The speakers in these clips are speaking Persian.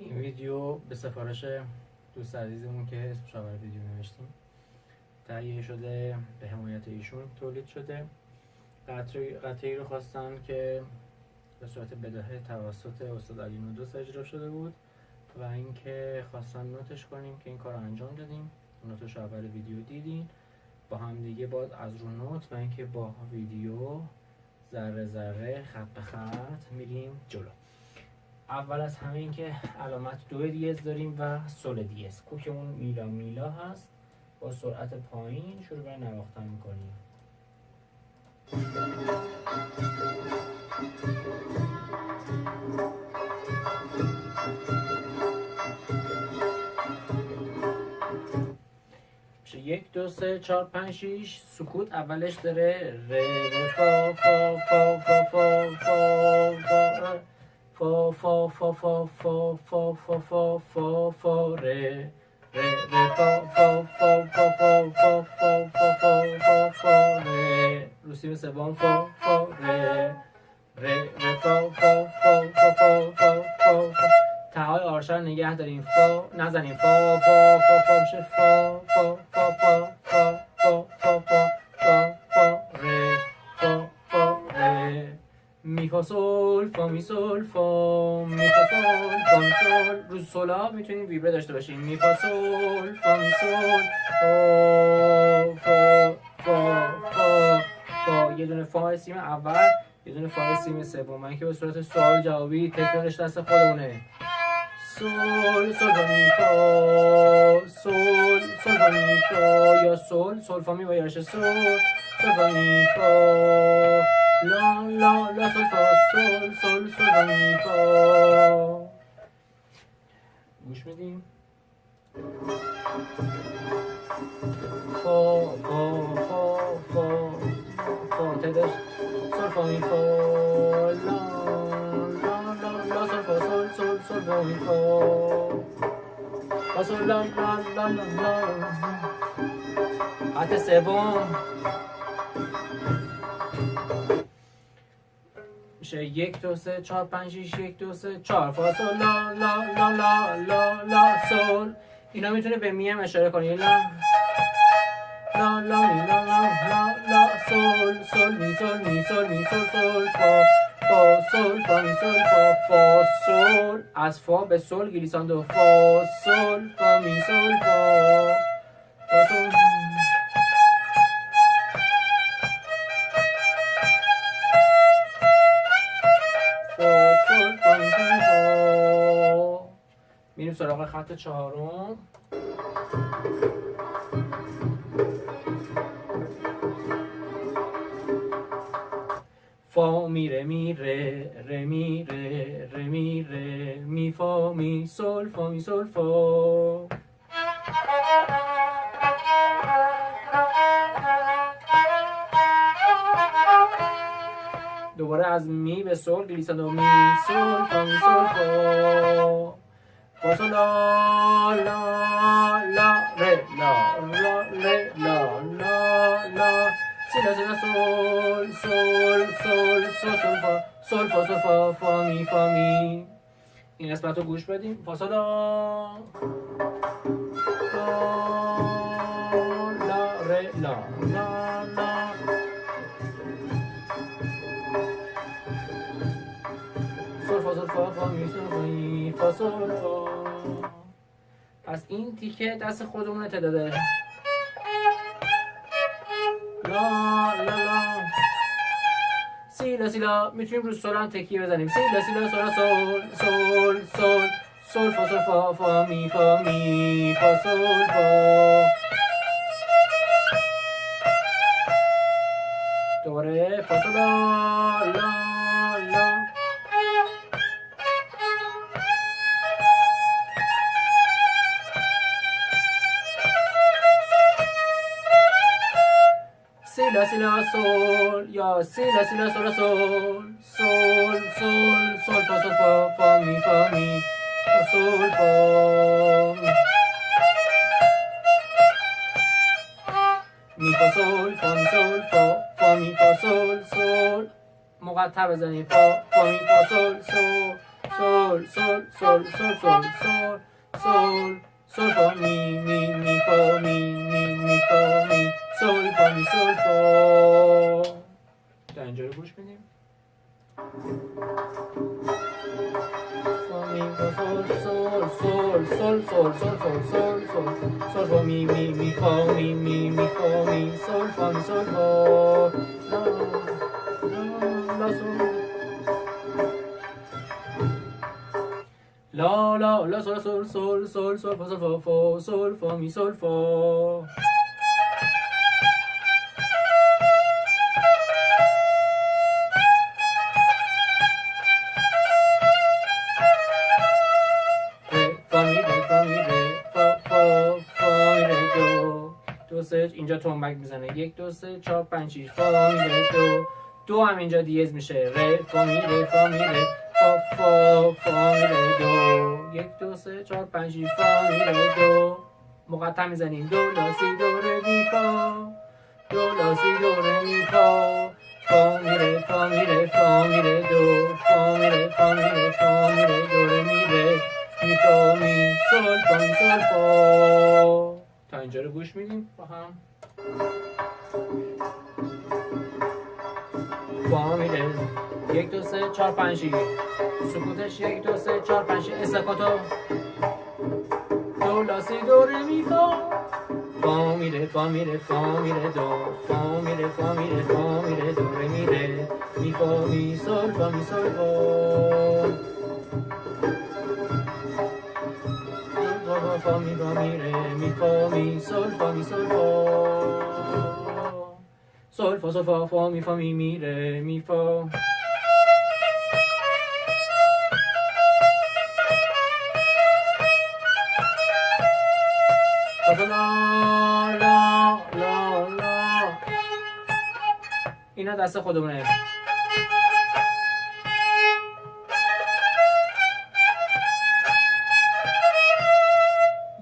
این ویدیو به سفارش دوست عزیزمون که اسمش رو ویدیو نوشتیم تهیه شده، به حمایت ایشون تولید شده. قطعی رو خواستن که به صورت بداهه توسط استاد علی نودوس اجرا شده بود و اینکه خواستن نوتش کنیم که این کار رو انجام دادیم. نوتش رو اول ویدیو دیدین با هم دیگه، باز از رو نوت و اینکه با ویدیو ذره ذره خط به خط میریم جلو. اول از همه این که علامت دو دیز داریم و سول دیز. کوکمون میلا هست، با سرعت پایین شروع به نواختن میکنیم. میشه 1 2 3 4 5 6. سکوت اولش داره ر فا فا فا فا فا فا فا فا فا فا فا فا فا فا فا ره فا فا فا فا فا فا فا فا فا فا ره. رو سیم سوم فا فا ره فا فا فا فا فا فا فا. تهای آرشا رو نگه داریم، فا نزنیم، فا فا فا فا میشه فا فا فا فا فا فا فا فا فا فا ره فا فا ره. می فا سول فا می سول فا می فا سول فا می سول. رو سولا میتونیم ویبره داشته باشیم. می فا سول فا می سول فا فا فا فا فا. یه دونه فا سیم اول، یه دونه فا سیم سوم. من که به صورت سوال جوابی تکرارش دست خودمونه. سول سول فا می فا سول سول فا می فا، یا سول فا می با یارش سول فا می فا لا لا لا سول فا سول فا می فا. گوش میدیم. فا فا فا فا فا تعداش سول فا می فا لا لا لا لا سول فا سول فا می فا فا سول لا لا لا لا. خط سوم میشه 1 2 3 4 5 6 1 2 3 4 فا سول لا لا لا لا لا لا سول. اینا میتونه به می هم اشاره کنی. لا لا لا می لا لا لا لا سول سول می سول می سول می سول سول فا فا سول فا می سول فا فا سول. از فا به سول گلیساندو. فا سول فا می سول فا فا سول. فا سول فا می سول فا. میریم سراغ خط چهارم. فا می ره می ره ره می ره ره می ره می فا می سول فا می سول فا. دوباره از می به سول گلیساندو. می سول فا می سول فا فا سول لا لا لا ره لا لا ره لا لا لا سی لا سی لا سول سول سول سول سول فا سول فا سول فا فا می فا می. این قسمت رو گوش بدیم. فا سول لا لا ره لا لا لا. سول فا سول فا فا می سول می فا سول فا. پس این تیکه دست خودمونه تعداده. لا لا لا سی لا. میتونیم رو سول هم تکیه بزنیم. سی لا سول سول سول سول فا سول فا فا می فا می فا سول فا. دوباره فا سول لا لا لا. سی لا سول، یا سی لا سول سول سول سول فا سول فا فا می فا می فا سول فا می فا سول فا می سول فا فا می فا سول سول. مقطع بزنیم. فا فا می فا سول سول sol, sol, sol, sol, sol, sol, sol, sol, fa, mi, fa, mi, fa, mi, sol, fa, mi, sol, fa. تا اینجا رو گوش بدیم. فا، می، فا، sol, sol, sol, sol, sol, sol, sol, sol, sol, sol, fa, mi, fa, mi, fa, mi, sol, fa, mi, sol, fa, la, la, la, sol. La la la sol sol sol sol sol fa sol fa fa sol fa mi sol fa. اینجا تنبک میزنه 1 2 3 4 5 6 فا می ره دو دو هم اینجا دیز میشه ره فا می ره فا می ره فا می ره دو 1 2 3 4 5 6 فا می ره دو مقطع میزنیم دو لا سی دو ره می فا دو لا سی دو ره می فا فا می ره فا می ره فا می ره دو فا می ره فا می ره فا می ره دو ره می ره می فا می سول فا می سول فا. تا اینجا رو گوش میدیم با هم. فا می ره 1 2 3 4 5 6 سکوتش 1 2 3 4 5 6 استاکاتو دو لا سی دو ره می فا فا می ره فا می ره فا می ره دو فا می ره فا می ره فا می ره دو ره می ره می فا می سول فا می سول فا فا می ره می فا می سول فا می سول فا سول فا سول فا فا می فا می ره می فا. لا لا لا لا اینا دست خودمونه.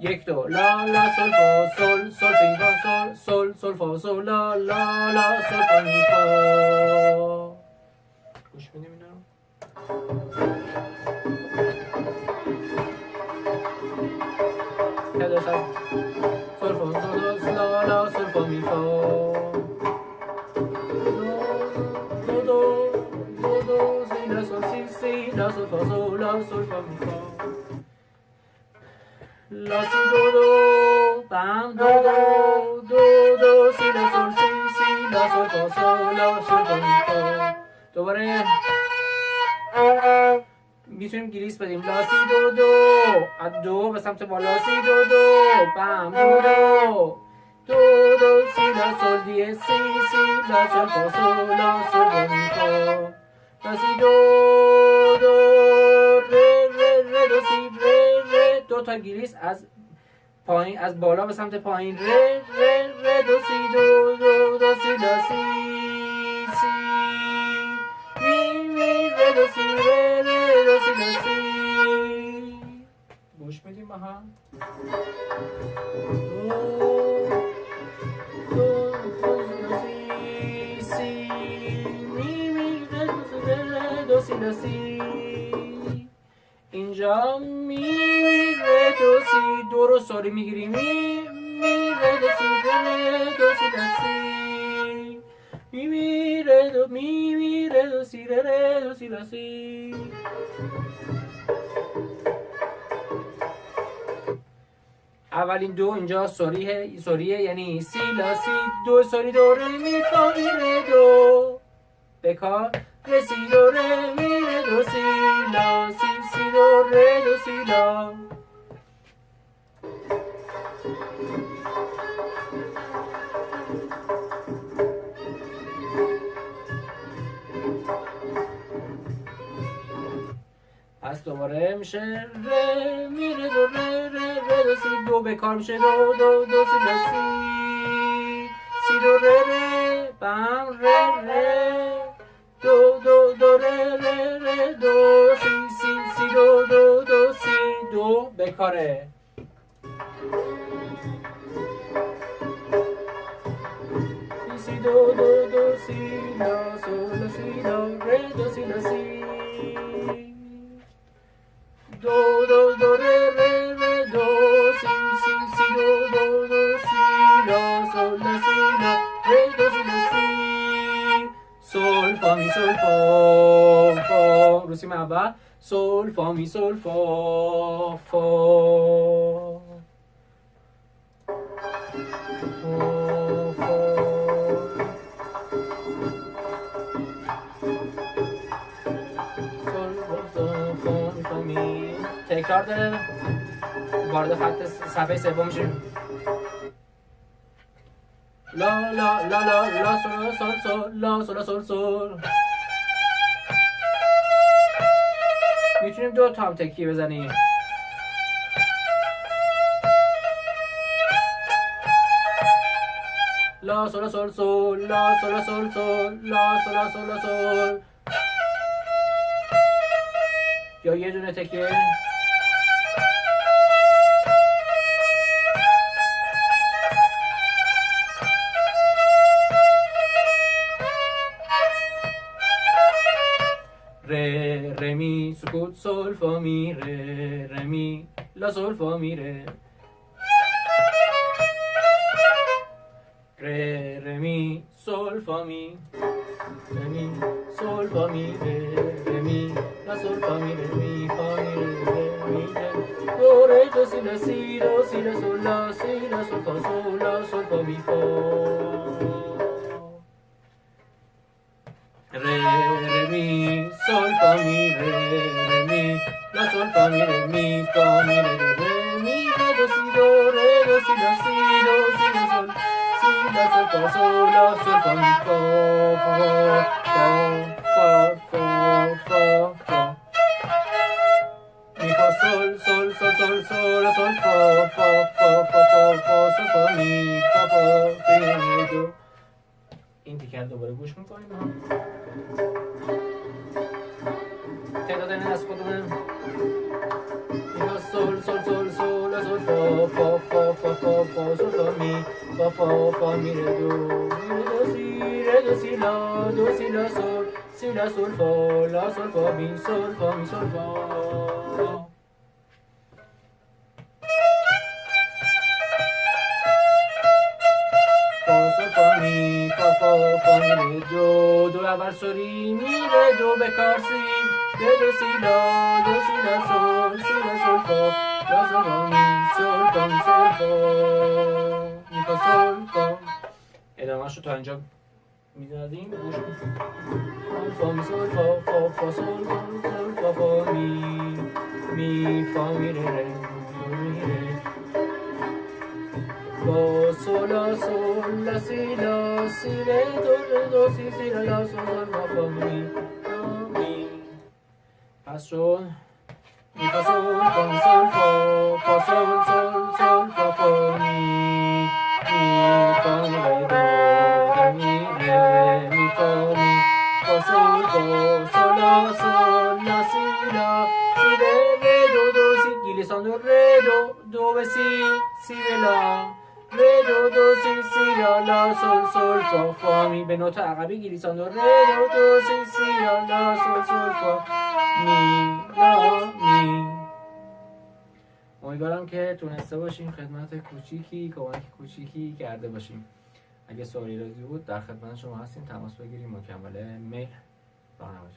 یک دو لا لا سول فا سول سول فی فا سول سول سول فا سول لا لا لا سول فا می فا. گوش بدیم اینا رو. سول فا سول لا لا سول فا می فا دو دو دو دو سی لا سول سی سی لا سول فا سول لا سول فا می فا لا سی دو دو بم دو دو دو دو سی لا سول سی سی لا سول فا سول لا سول فا می فا. دوباره میتونیم گریس بدیم لا سی دو دو از دو به سمت بالا سی دو دو بم دو دو دو دو سی لا سول دی سی سی لا سول فا سول لا سول فا می فا لا سی دو دو ره ره ره دو سی ره ره دو تا گریس از پایین از بالا به سمت پایین ره ره ره دو سی دو دو دو سی لا سی سی می می ره دو سی ره ره دو سی لا سی. گوش میدیم با هم. دو دو سی سی می می ره دو سی ره دو سی لا سی. اینجا می ره دو سی دو رو ساری میگیریم می ره دو سی ره دو سی لا سی می ره دو سی ره دو سی لا سی. اولین دو اینجا سوریه یعنی سی لا سی دو سوری دو ره می فا می ره دو بکار ره سی دو ره می ره دو سی لا سی سی دو ره دو سی لا. پس دوباره میشه ره می ره دو ره ره ره دو سی دو بکار میشه دو دو دو سی لا سی سی دو ره ره بم ره ره دو دو دو ره ره ره دو سی سی سی دو دو دو سی دو بکاره. سی دو دو دو سی لا سول لا سی لا ره دو سی لا سی. سول فا می سول فا فا. رو سیم اول سول فا می سول فا فا تکرار داره. وارد خط صفحه سوم میشیم. لا لا لا لا لا سول سول سول لا سول سول سول. میتونیم دو تا هم تکیه بزنیم. لا سول سول سول لا سول سول سول لا سول سول سول. یا یه دونه تکیه. re re mi سکوت سول فا می re re mi لا سول فا می re re re mi سول فا می re mi سول فا می re re mi لا سول فا می re mi فا می re mi re do re do si la sol la sol fa sol la sol fa mi fa re re mi sol fa mi re re mi la sol fa mi re mi fa mi re re mi re do si la sol si la sol fa sol la sol fa mi fa fa fa fa fa fa mi fa sol sol sol sol sol la sol fa fa fa fa fa fa sol fa mi fa fa re do. این تیکر دوباره گوش میکنیم. تعداد این از خودمون میگه سول سول سول سول لا سول فا فا فا فا فا فا سول فا می فا فا فا می ره دو سی لا سول سی لا سول فا لا سول فا می سول فا می سول فا فا سول فا می فا فا فا می ره دو اول سوری می ره دو به کار سی re do si la sol fa la sol fa mi sol fa mi sol fa mi fa sol fa. ادامه‌اش رو تا اینجا می‌زدیم. گوش کن. فا می سول فا فا فا سول سول فا فا می فا می ره می ره فا سول لا سی ره دو سی لا سول فا فا می پس شد می فا سول فا می سول فا سول فا فا می فا می ره می ره می فا می فا سول لا سی ره دو سی گلیسان ره دو به سی به لا ره دو سی لا سول فا فا می. به نوت عقبی گلیسان ره دو سی لا سول فا می لا می. امیدوارم که تونسته باشیم خدمت کمک کوچیکی کرده باشیم. اگه سوالی رازی بود در خدمت شما هستیم، تماس بگیریم مکمل میل راهنمایی